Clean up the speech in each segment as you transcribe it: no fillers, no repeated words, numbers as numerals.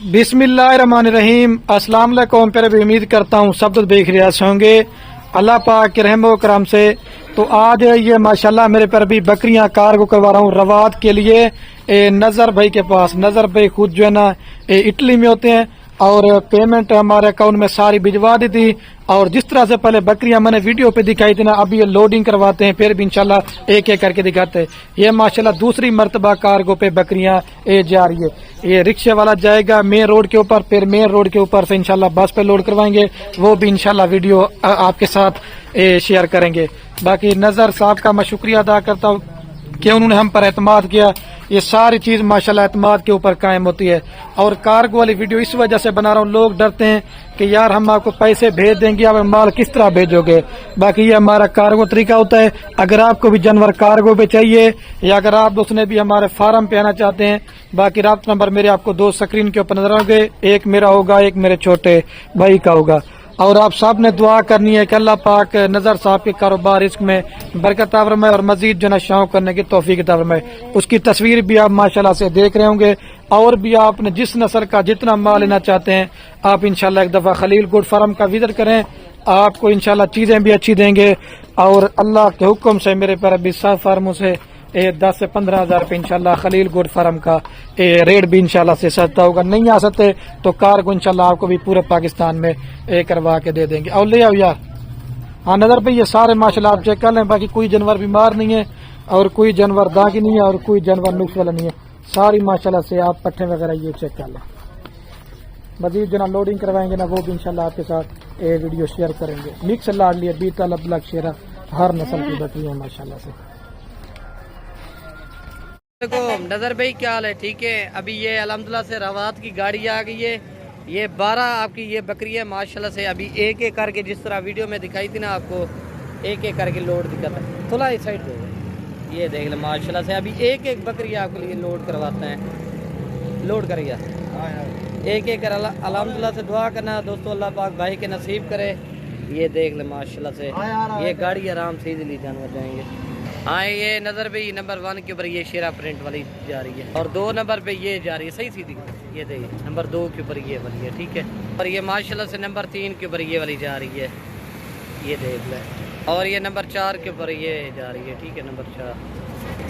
बिस्मिल्लाहिर्रहमानिर्रहीम। अस्सलाम वालेकुम। प्यारे भी उम्मीद करता हूँ सब तो देख रियाज होंगे अल्लाह पाक के रहमो करम से। तो आज ये माशाल्लाह मेरे पर भी बकरियां कार्गो करवा रहा हूँ रवात के लिए नज़र भाई के पास। नज़र भाई खुद जो है ना इटली में होते हैं और पेमेंट हमारे अकाउंट में सारी भिजवा दी थी। और जिस तरह से पहले बकरियां मैंने वीडियो पे दिखाई थी ना, अभी ये लोडिंग करवाते हैं, फिर भी इंशाल्लाह एक एक करके दिखाते हैं। ये माशाल्लाह दूसरी मर्तबा कार्गो पे बकरियां जा रही है। ये रिक्शे वाला जाएगा मेन रोड के ऊपर, फिर मेन रोड के ऊपर से इंशाल्लाह बस पे लोड करवाएंगे। वो भी इंशाल्लाह वीडियो आपके साथ शेयर करेंगे। बाकी नजर साहब का मैं शुक्रिया अदा करता हूँ कि उन्होंने हम पर एतमाद किया। ये सारी चीज माशाल्लाह एतमाद के ऊपर कायम होती है। और कार्गो वाली वीडियो इस वजह से बना रहा हूँ, लोग डरते हैं कि यार हम आपको पैसे भेज देंगे, आप माल किस तरह भेजोगे। बाकी ये हमारा कार्गो तरीका होता है। अगर आपको भी जानवर कार्गो पे चाहिए या अगर आप उसने भी हमारे फार्म पे आना चाहते हैं, बाकी राब्ता नंबर मेरे आपको दो स्क्रीन के ऊपर नजर आएंगे, एक मेरा होगा, एक मेरे छोटे भाई का होगा। और आप सब ने दुआ करनी है कि अल्लाह पाक नजर साहब के कारोबार इसमें बरकत फरमाए और मजीद जो है शौक करने की तौफीक फरमाए। उसकी तस्वीर भी आप माशाल्लाह से देख रहे होंगे। और भी आपने जिस नस्ल का जितना माल लेना चाहते हैं आप इंशाल्लाह एक दफा खलील गुड फार्म का विजिट करें, आपको इंशाल्लाह चीजें भी अच्छी देंगे। और अल्लाह के हुक्म से मेरे पर अभी सब फार्मों से 10 से 15 हजार रुपये इंशाल्लाह खलील गुड फार्म का रेट भी इंशाल्लाह से सस्ता होगा। नहीं आ सकते तो कार को इंशाल्लाह आपको भी पूरे पाकिस्तान में करवा के दे देंगे। और ले आओ यार। हाँ नजर पे ये सारे माशाल्लाह आप चेक कर लें। बाकी कोई जानवर बीमार नहीं है और कोई जानवर दागी नहीं है और कोई जानवर नुक्स वाला नहीं है। सारी माशाल्लाह से आप पट्टे वगैरह ये चेक कर लें। मजीद जो ना लोडिंग करवाएंगे ना वो भी इंशाल्लाह आपके साथ वीडियो शेयर करेंगे। मिक्स लाड लिए बीता लबलक शेरा हर नस्ल की बकरी है माशाल्लाह से। नजर भाई क्या हाल है? ठीक है। अभी ये अल्हम्दुलिल्लाह से रवात की गाड़ी आ गई है। ये 12 आपकी ये बकरी है माशाल्लाह से। अभी एक एक करके जिस तरह वीडियो में दिखाई थी ना आपको, एक एक करके लोड दिखाता है। थोड़ा इस साइड दो, ये देख ले माशाल्लाह से। अभी एक एक बकरी आपके लिए लोड करवाते हैं। लोड करिए एक एक कर। अल्हम्दुलिल्लाह से दुआ करना दोस्तों, अल्लाह पाक भाई के नसीब करे। ये देख ले माशाल्लाह से, ये गाड़ी आराम से इजीली जानवर जाएंगे। हाँ ये नज़र भाई नंबर 1 के ऊपर ये शेरा प्रिंट वाली जा रही है और 2 नंबर पे ये जा रही है सही सीधी। ये देखिए नंबर 2 के ऊपर ये वाली है, ठीक है। और ये माशाल्लाह से नंबर 3 के ऊपर ये वाली जा रही है, ये देख ले। और ये नंबर 4 के ऊपर ये जा रही है, ठीक है, नंबर 4।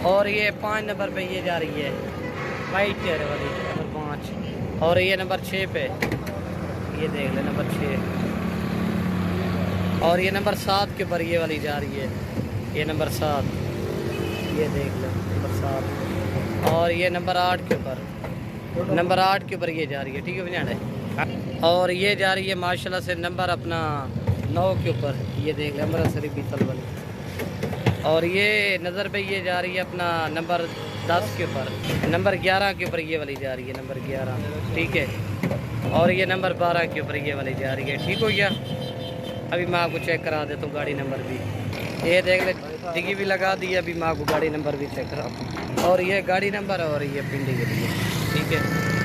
और ये 5 नंबर पे ये जा रही है वाइट चेहरे वाली, नंबर 5। और ये नंबर 6 पे ये देख ले, नंबर 6। और ये नंबर 7 के ऊपर ये वाली जा रही है, ये नंबर 7, ये देख लो नंबर 7। और ये नंबर 8 के ऊपर, नंबर 8 के ऊपर ये जा रही है, ठीक है भैया। और ये जा रही है माशाल्लाह से नंबर अपना 9 के ऊपर, ये देख लो अमृतसरी बीतल वाली। और ये नज़र पे ये जा रही है अपना नंबर 10 के ऊपर, नंबर 11 के ऊपर ये वाली जा रही है, नंबर 11, ठीक है। और ये नंबर 12 के ऊपर ये वाली जा रही है, ठीक हो गया। अभी मैं आपको चेक करा देता हूँ गाड़ी नंबर भी। ये देख ले डिग्गी भी लगा दी है। अभी मैं आपको गाड़ी नंबर भी चेक करा। और ये गाड़ी नंबर और ये पिंडी के लिए, ठीक है।